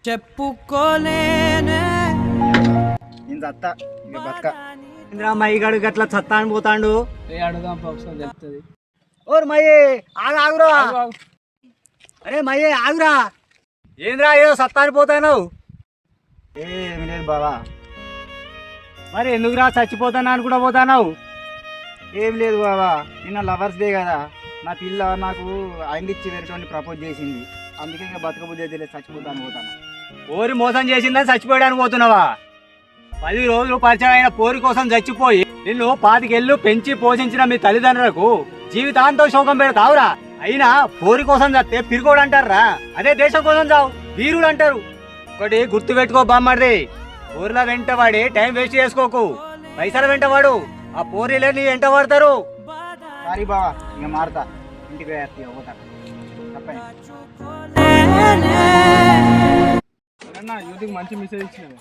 చెప్పుకోలేనే నేను చత్తా ఇక బతక ఇంద్రా మయ్యగాడు గట్లా చత్తా అని పోతాండు. అడుగుదాం ఒకసారి చెప్తుంది. ఓరు మయ్యి ఆగురా. అరే మయ్యే ఆగురా. ఏంద్రా ఏదో సత్తా అని పోతాను. ఏమి లేదు బావా. మరి ఎందుకురా చచ్చిపోతాను అని కూడా పోతానావు? ఏం లేదు బావా, నిన్న లవర్స్ డే కదా, నా పిల్ల నాకు ఇచ్చి వేరేటువంటి ప్రపోజ్ చేసింది. అందుకే ఇంకా బతకబుద్ధి అయితే లేదు, చచ్చిపోతాను పోతాను. పోరి మోసం చేసిందని చచ్చిపోయడానికి పోతున్నావా? 10 రోజులు పరిచయం అయిన పోరి కోసం చచ్చిపోయి నిన్ను 25 ఏళ్ళు పెంచి పోషించిన మీ తల్లిదండ్రులకు జీవితాంతం శోకం పెడతావురా. అయినా పోరి కోసం చస్తే పిరుకోడు అంటారా? అదే దేశం కోసం చావు వీరుడు అంటారు. ఒకటి గుర్తు పెట్టుకో బామ్మర్ది, పోరిల వెంట వాడి టైం వేస్ట్ చేసుకోకు. పైసల వెంట వాడు, ఆ పోరీలే నీ వెంట పడతారు. సారీ బావా, ఇంకా మారుతా, ఇంటికి పోతా. చెప్పండి యూత్కి మంచి మెసేజ్ ఇచ్చినవి.